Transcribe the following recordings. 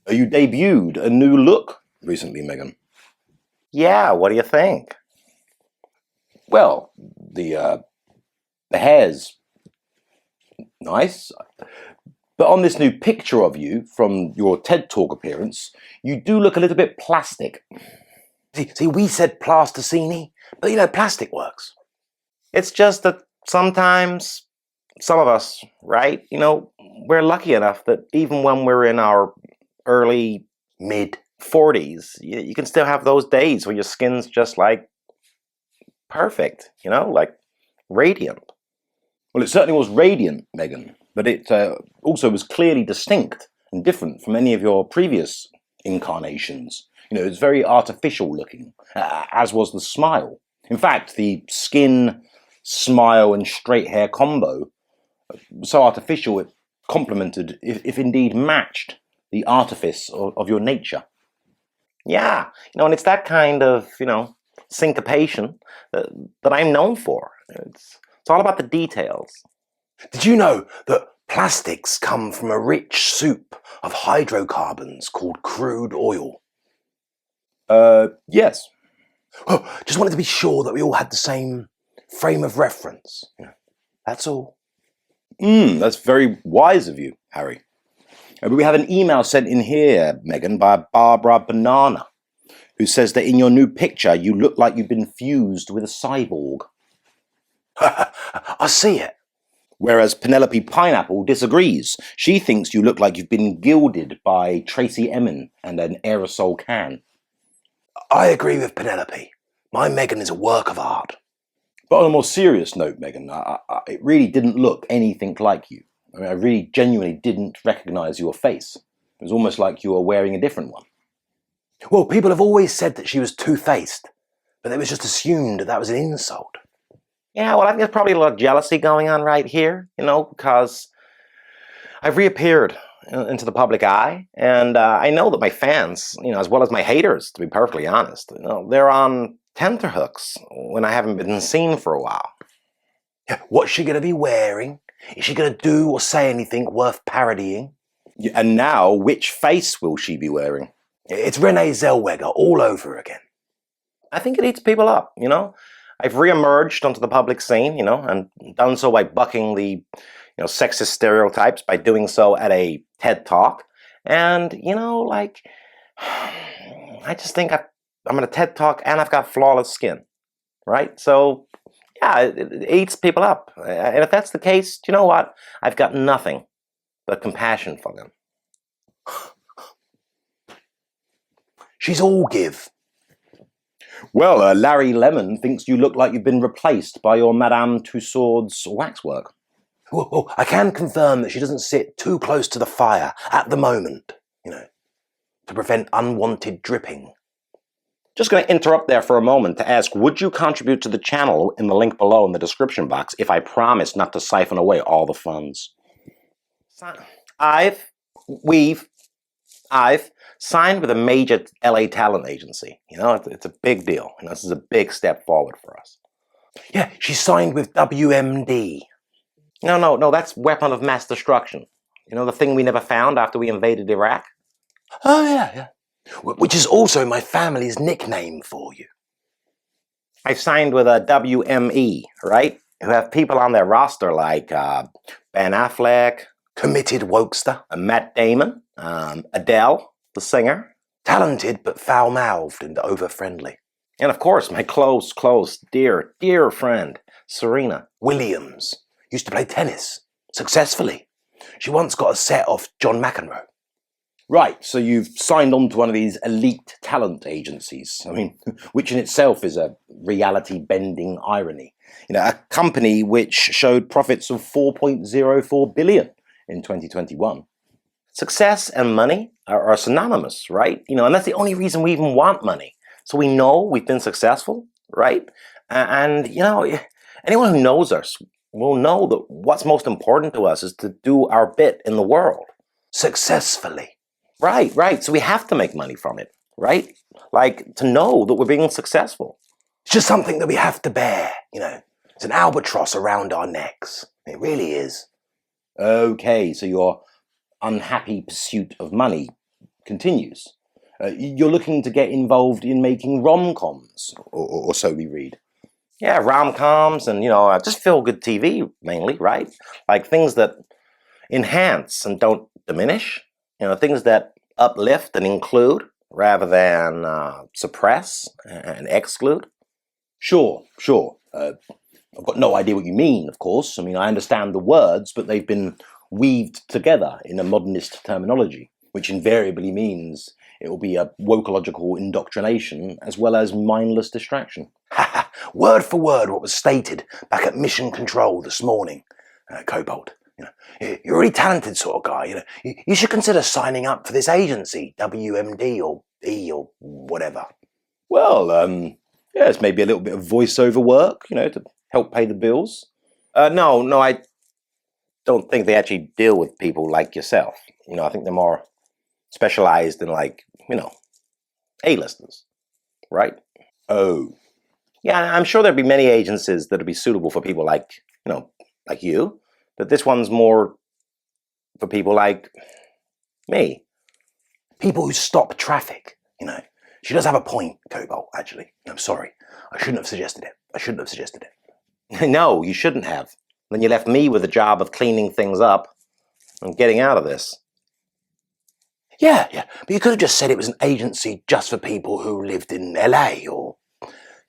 You debuted a new look recently, Meghan. Yeah, what do you think? Well, the hair's nice, but on this new picture of you from your TED Talk appearance, you do look a little bit plastic. See, we said plasticine, but plastic works. It's just that sometimes some of us, right, we're lucky enough that even when we're in our early, mid-40s, you can still have those days where your skin's just like perfect, like radiant. Well, it certainly was radiant, Meghan, but it also was clearly distinct and different from any of your previous incarnations. It's very artificial looking, as was the smile. In fact, the skin, smile, and straight hair combo was so artificial it complemented, if indeed matched, the artifice of your nature. Yeah, and it's that kind of, syncopation that I'm known for. It's all about the details. Did you know that plastics come from a rich soup of hydrocarbons called crude oil? Yes. Oh, just wanted to be sure that we all had the same frame of reference. That's all. That's very wise of you, Harry. But we have an email sent in here, Meghan, by Barbara Banana, who says that in your new picture you look like you've been fused with a cyborg. I see it. Whereas Penelope Pineapple disagrees. She thinks you look like you've been gilded by Tracy Emin and an aerosol can. I agree with Penelope. My Meghan is a work of art. But on a more serious note, Meghan, it really didn't look anything like you. I really genuinely didn't recognise your face. It was almost like you were wearing a different one. Well, people have always said that she was two-faced, but it was just assumed that was an insult. Yeah, well, I think there's probably a lot of jealousy going on right here, because I've reappeared into the public eye, and I know that my fans, as well as my haters, to be perfectly honest, they're on tenterhooks when I haven't been seen for a while. Yeah, what's she going to be wearing? Is she going to do or say anything worth parodying? Yeah, and now, which face will she be wearing? It's Renee Zellweger all over again. I think it eats people up, I've re-emerged onto the public scene, and done so by bucking the, sexist stereotypes by doing so at a TED Talk. And, I just think I'm at a TED Talk and I've got flawless skin, right? So, yeah, it eats people up. And if that's the case, you know what? I've got nothing but compassion for them. She's all give. Well, Larry Lemon thinks you look like you've been replaced by your Madame Tussauds waxwork. Well, I can confirm that she doesn't sit too close to the fire at the moment, to prevent unwanted dripping. Just going to interrupt there for a moment to ask, would you contribute to the channel in the link below in the description box if I promise not to siphon away all the funds? I've signed with a major LA talent agency. It's a big deal. This is a big step forward for us. Yeah, she signed with WMD. No, that's Weapon of Mass Destruction. The thing we never found after we invaded Iraq? Oh, yeah. Which is also my family's nickname for you. I've signed with a WME, right? Who have people on their roster like Ben Affleck, Committed wokester, Matt Damon, Adele, the singer. Talented but foul-mouthed and over-friendly. And of course, my close, dear friend, Serena Williams. Used to play tennis. Successfully. She once got a set off John McEnroe. Right, so you've signed on to one of these elite talent agencies. Which in itself is a reality-bending irony. A company which showed profits of $4.04 billion in 2021. Success and money are synonymous, right? And that's the only reason we even want money. So we know we've been successful, right? And, anyone who knows us will know that what's most important to us is to do our bit in the world. Successfully. Right. So we have to make money from it, right? Like, to know that we're being successful. It's just something that we have to bear, It's an albatross around our necks. It really is. Okay, so your unhappy pursuit of money continues. You're looking to get involved in making rom-coms, or so we read. Yeah, rom-coms and, just feel-good TV mainly, right? Like things that enhance and don't diminish. Things that uplift and include rather than suppress and exclude. Sure. I've got no idea what you mean, of course. I mean, I understand the words, but they've been weaved together in a modernist terminology, which invariably means it will be a wokological indoctrination as well as mindless distraction. Word for word what was stated back at Mission Control this morning, Cobalt. You're a really talented sort of guy. You should consider signing up for this agency, WMD or E or whatever. Well, it's maybe a little bit of voiceover work, to help pay the bills. No, I don't think they actually deal with people like yourself. I think they're more specialized in A-listers, right? Oh. Yeah, I'm sure there'd be many agencies that'd be suitable for people like you, but this one's more for people like me. People who stop traffic, She does have a point, Cobalt, actually. I'm sorry. I shouldn't have suggested it. No, you shouldn't have. Then you left me with the job of cleaning things up and getting out of this. Yeah, but you could have just said it was an agency just for people who lived in LA or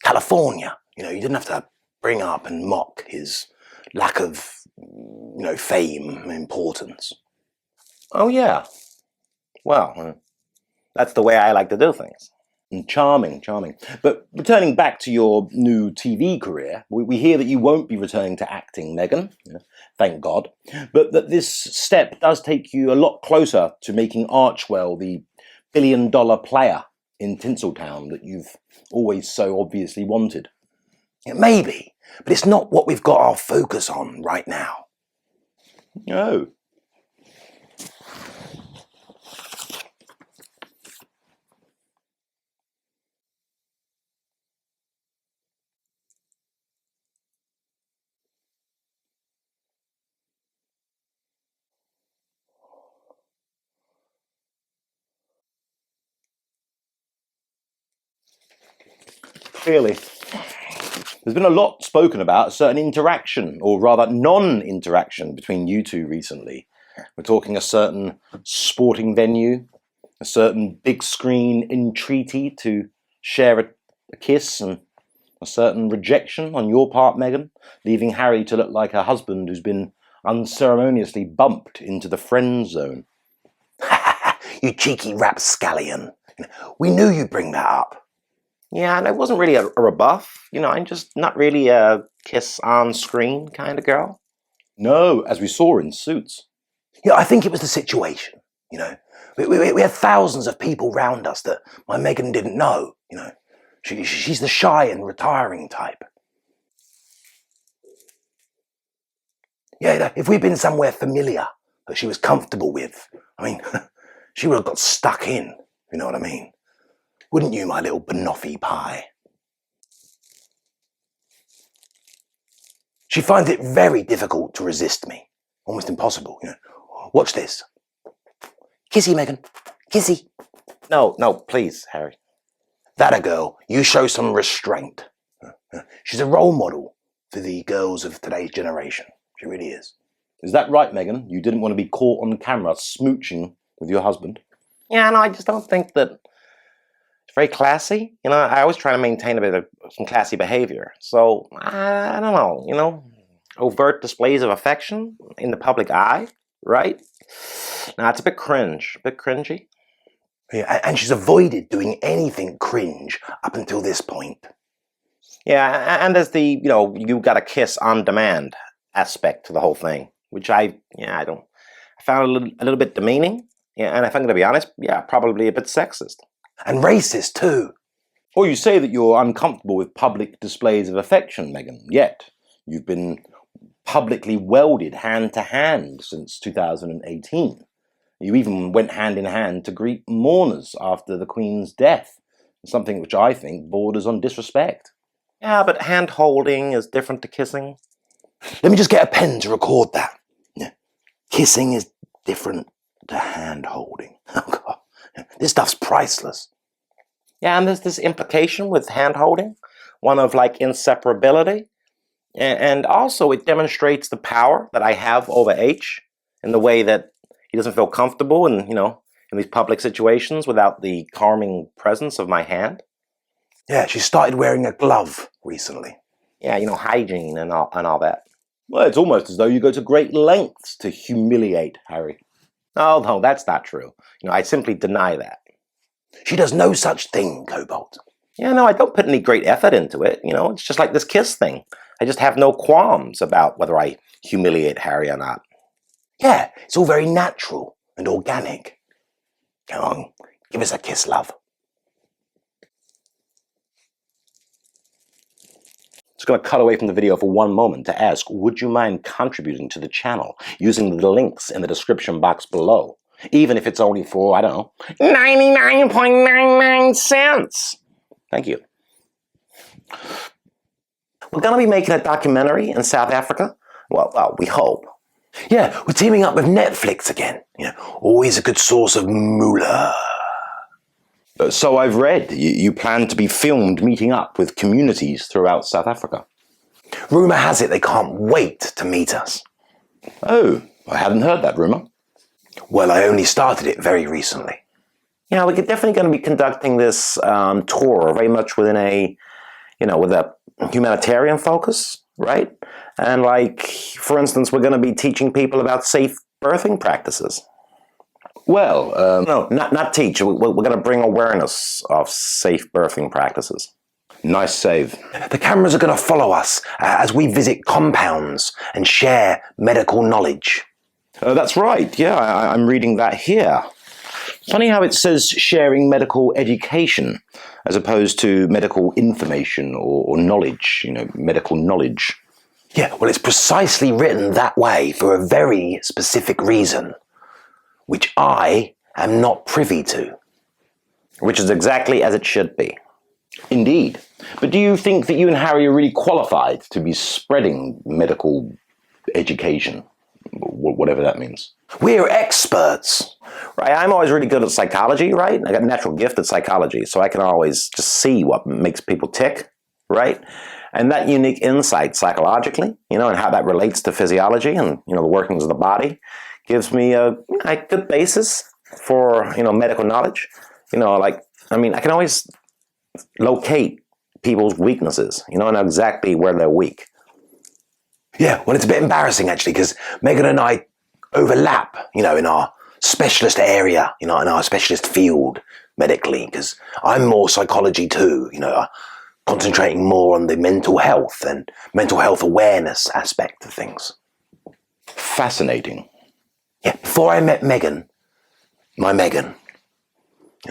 California. You didn't have to bring up and mock his lack of, fame and importance. Oh, yeah. Well, that's the way I like to do things. Charming. But returning back to your new TV career, we hear that you won't be returning to acting, Meghan. Thank God. But that this step does take you a lot closer to making Archwell the billion-dollar player in Tinseltown that you've always so obviously wanted. Yeah, maybe, but it's not what we've got our focus on right now. Oh. Clearly. There's been a lot spoken about a certain interaction, or rather non-interaction, between you two recently. We're talking a certain sporting venue, a certain big screen entreaty to share a kiss, and a certain rejection on your part, Meghan, leaving Harry to look like a husband who's been unceremoniously bumped into the friend zone. You cheeky rapscallion. We knew you'd bring that up. Yeah, and it wasn't really a rebuff. I'm just not really a kiss on screen kind of girl. No, as we saw in Suits. Yeah, I think it was the situation. We had thousands of people round us that my Meghan didn't know. She's the shy and retiring type. Yeah, if we'd been somewhere familiar that she was comfortable with, she would have got stuck in. You know what I mean? Wouldn't you, my little banoffee pie? She finds it very difficult to resist me. Almost impossible. Watch this. Kissy, Meghan. Kissy. No, please, Harry. That a girl. You show some restraint. She's a role model for the girls of today's generation. She really is. Is that right, Meghan? You didn't want to be caught on camera smooching with your husband? Yeah, no, I just don't think that it's very classy. I always try to maintain a bit of some classy behavior. So, I don't know, overt displays of affection in the public eye, right? Nah, it's a bit cringy. Yeah, and she's avoided doing anything cringe up until this point. Yeah, and there's the, you got a kiss on demand aspect to the whole thing, which I found a little bit demeaning. Yeah, and if I'm going to be honest, probably a bit sexist. And racist too. Or you say that you're uncomfortable with public displays of affection, Meghan, yet you've been publicly welded hand to hand since 2018. You even went hand in hand to greet mourners after the Queen's death, something which I think borders on disrespect. Yeah, but hand-holding is different to kissing. Let me just get a pen to record that. Yeah. Kissing is different to hand-holding. Oh, God. This stuff's priceless. Yeah, and there's this implication with hand-holding, one of like inseparability. And also it demonstrates the power that I have over H in the way that he doesn't feel comfortable in these public situations without the calming presence of my hand. Yeah, she started wearing a glove recently. Yeah, hygiene and all that. Well, it's almost as though you go to great lengths to humiliate Harry. Oh, no, that's not true. I simply deny that. She does no such thing, Cobalt. Yeah, no, I don't put any great effort into it. It's just like this kiss thing. I just have no qualms about whether I humiliate Harry or not. Yeah, it's all very natural and organic. Come on, give us a kiss, love. Just going to cut away from the video for one moment to ask, would you mind contributing to the channel using the links in the description box below? Even if it's only for, I don't know, 99.99 cents. Thank you. We're going to be making a documentary in South Africa. Well, we hope. Yeah, we're teaming up with Netflix again. Always a good source of moolah. So I've read you plan to be filmed meeting up with communities throughout South Africa. Rumour has it they can't wait to meet us. Oh, I hadn't heard that rumour. Well, I only started it very recently. We're definitely going to be conducting this tour very much within with a humanitarian focus, right? And for instance, we're going to be teaching people about safe birthing practices. Well, no, not teach. We're going to bring awareness of safe birthing practices. Nice save. The cameras are going to follow us as we visit compounds and share medical knowledge. That's right, yeah, I'm reading that here. Funny how it says sharing medical education as opposed to medical information or knowledge, medical knowledge. Yeah, well, it's precisely written that way for a very specific reason, which I am not privy to. Which is exactly as it should be. Indeed. But do you think that you and Harry are really qualified to be spreading medical education? Whatever that means. We're experts. Right, I'm always really good at psychology, right? I got a natural gift at psychology, so I can always just see what makes people tick, right? And that unique insight psychologically, and how that relates to physiology and, the workings of the body gives me a good basis for, medical knowledge. I can always locate people's weaknesses, and know exactly where they're weak. Yeah, well, it's a bit embarrassing, actually, because Meghan and I overlap, in our specialist area, in our specialist field medically, because I'm more psychology too, concentrating more on the mental health and mental health awareness aspect of things. Fascinating. Yeah, before I met Meghan, my Meghan,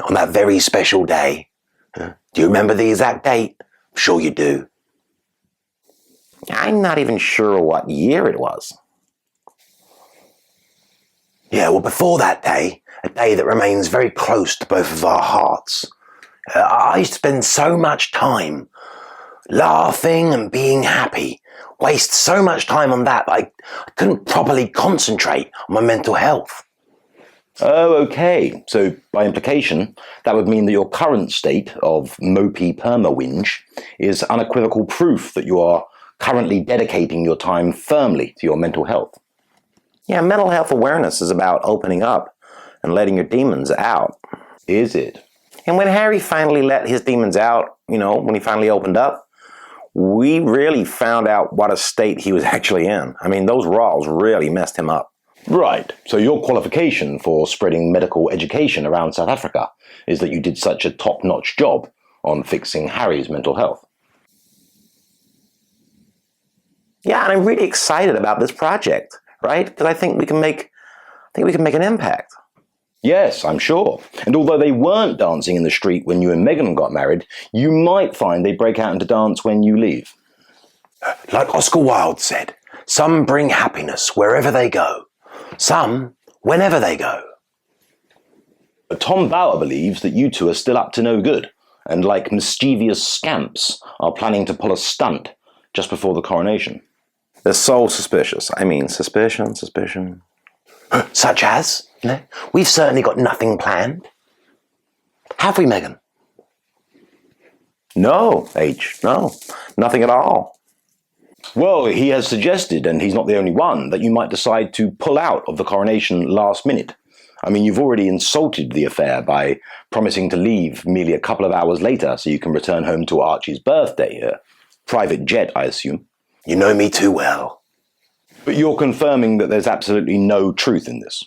on that very special day, do you remember the exact date? I'm sure you do. I'm not even sure what year it was. Yeah, well, before that day, a day that remains very close to both of our hearts, I used to spend so much time laughing and being happy, waste so much time on that I couldn't properly concentrate on my mental health. Oh, okay. So, by implication, that would mean that your current state of mopey perma-whinge is unequivocal proof that you are currently dedicating your time firmly to your mental health. Yeah, mental health awareness is about opening up and letting your demons out. Is it? And when Harry finally let his demons out, when he finally opened up, we really found out what a state he was actually in. Those Rawls really messed him up. Right. So your qualification for spreading medical education around South Africa is that you did such a top-notch job on fixing Harry's mental health. Yeah, and I'm really excited about this project, right? Because I think we can make an impact. Yes, I'm sure. And although they weren't dancing in the street when you and Meghan got married, you might find they break out into dance when you leave. Like Oscar Wilde said, some bring happiness wherever they go. Some, whenever they go. But Tom Bauer believes that you two are still up to no good, and like mischievous scamps, are planning to pull a stunt just before the coronation. They're so suspicious. Suspicion. Such as? We've certainly got nothing planned. Have we, Meghan? No, H, no, nothing at all. Well, he has suggested, and he's not the only one, that you might decide to pull out of the coronation last minute. I mean, you've already insulted the affair by promising to leave merely a couple of hours later so you can return home to Archie's birthday. Private jet, I assume. You know me too well. But you're confirming that there's absolutely no truth in this.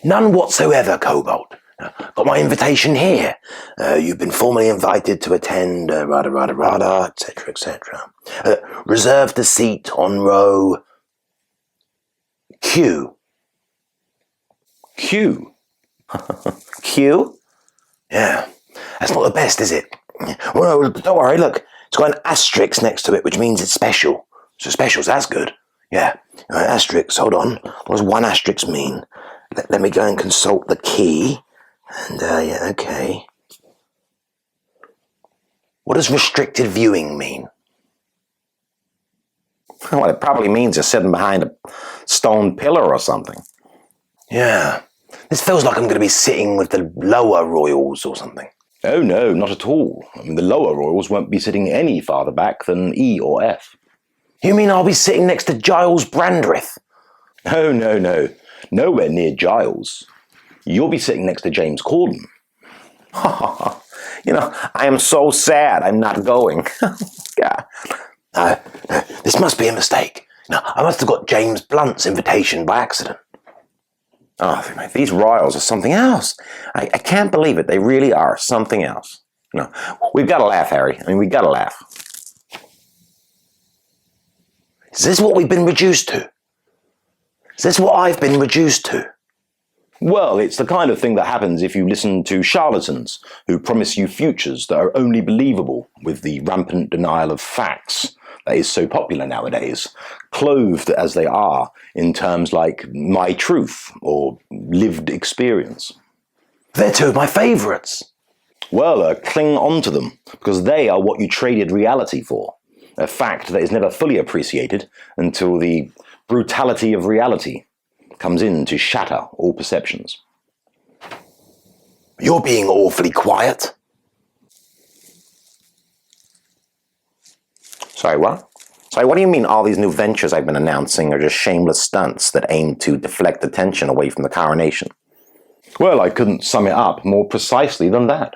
None whatsoever, Cobalt. Got my invitation here. You've been formally invited to attend, etc., etc. Reserved a seat on row Q. Q? Q? Yeah. That's not the best, is it? Well, no, don't worry, look. It's got an asterisk next to it, which means it's special. So specials, that's good. Yeah. Asterisk, hold on. What does one asterisk mean? Let me go and consult the key. And, yeah, okay. What does restricted viewing mean? Well, it probably means you're sitting behind a stone pillar or something. Yeah. This feels like I'm going to be sitting with the lower royals or something. Oh, no, not at all. I mean, the lower royals won't be sitting any farther back than E or F. You mean I'll be sitting next to Giles Brandreth? Oh, no, no. Nowhere near Giles. You'll be sitting next to James Corden. You know, I am so sad I'm not going. Yeah. No, this must be a mistake. No, I must have got James Blunt's invitation by accident. Oh, these royals are something else. I can't believe it. They really are something else. No, we've got to laugh, Harry. I mean, we've got to laugh. Is this what we've been reduced to? Is this what I've been reduced to? Well, it's the kind of thing that happens if you listen to charlatans who promise you futures that are only believable with the rampant denial of facts that is so popular nowadays, clothed as they are in terms like my truth or lived experience. They're two of my favourites. Well, cling on to them, because they are what you traded reality for. A fact that is never fully appreciated until the brutality of reality comes in to shatter all perceptions. You're being awfully quiet. Sorry, what? Sorry, what do you mean all these new ventures I've been announcing are just shameless stunts that aim to deflect attention away from the coronation? Well, I couldn't sum it up more precisely than that.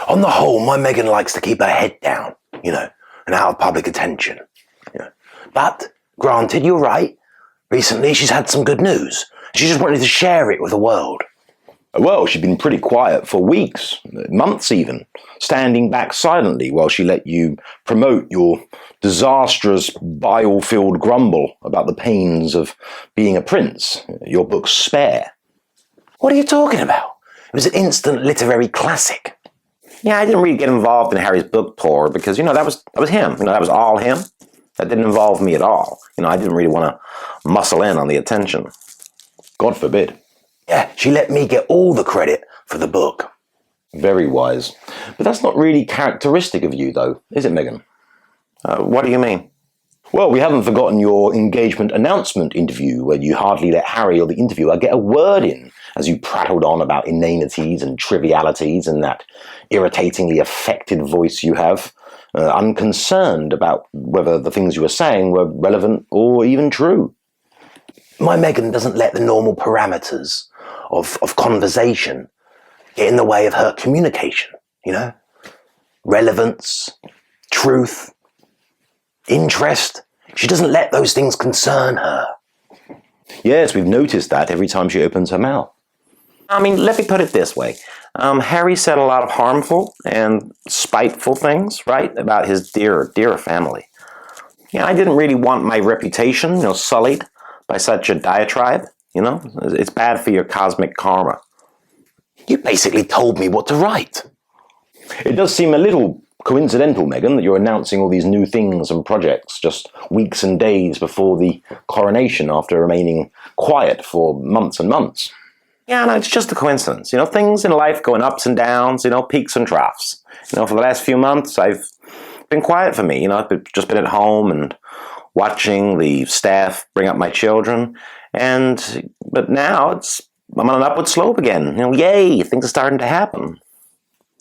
On the whole, my Meghan likes to keep her head down, and out of public attention. But, granted, you're right. Recently, she's had some good news. She just wanted to share it with the world. Well, she'd been pretty quiet for weeks, months even, standing back silently while she let you promote your disastrous bile-filled grumble about the pains of being a prince, your book Spare. What are you talking about? It was an instant literary classic. Yeah, I didn't really get involved in Harry's book tour because, that was him. That was all him. That didn't involve me at all. I didn't really want to muscle in on the attention. God forbid. Yeah, she let me get all the credit for the book. Very wise. But that's not really characteristic of you, though, is it, Meghan? What do you mean? Well, we haven't forgotten your engagement announcement interview where you hardly let Harry or the interviewer get a word in as you prattled on about inanities and trivialities in that irritatingly affected voice you have, unconcerned about whether the things you were saying were relevant or even true. My Meghan doesn't let the normal parameters of conversation get in the way of her communication, Relevance, truth, interest. She doesn't let those things concern her. Yes, we've noticed that every time she opens her mouth. I mean, let me put it this way. Harry said a lot of harmful and spiteful things, right, about his dear, dear family. I didn't really want my reputation, sullied by such a diatribe, It's bad for your cosmic karma. You basically told me what to write. It does seem a little coincidental, Meghan, that you're announcing all these new things and projects just weeks and days before the coronation after remaining quiet for months and months. Yeah, no, it's just a coincidence. Things in life go in ups and downs, peaks and troughs. For the last few months, I've been quiet for me. I've just been at home and watching the staff bring up my children. But now I'm on an upward slope again. Yay, things are starting to happen.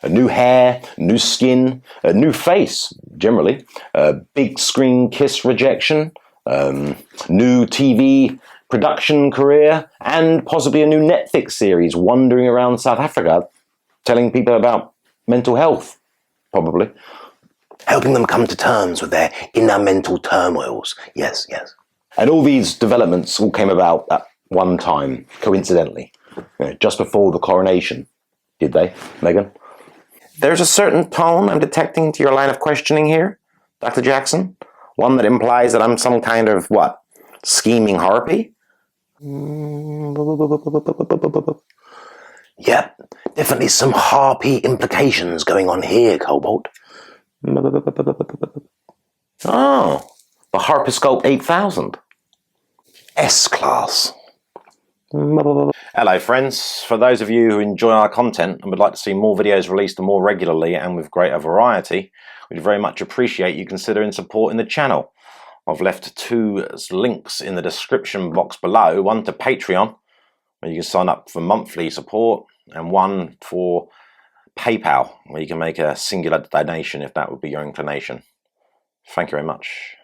A new hair, new skin, a new face, generally. Big screen kiss rejection, new TV production career, and possibly a new Netflix series wandering around South Africa telling people about mental health, probably. Helping them come to terms with their inner mental turmoils. Yes, yes. And all these developments all came about at one time, coincidentally, just before the coronation. Did they, Meghan? There's a certain tone I'm detecting to your line of questioning here, Dr. Jackson. One that implies that I'm some kind of, what, scheming harpy? Yep, definitely some harpy implications going on here, Cobalt. Oh, the Harposcope 8000. S-Class. Hello friends, for those of you who enjoy our content and would like to see more videos released more regularly and with greater variety, we'd very much appreciate you considering supporting the channel. I've left 2 links in the description box below, one to Patreon, where you can sign up for monthly support, and one for PayPal, where you can make a singular donation if that would be your inclination. Thank you very much.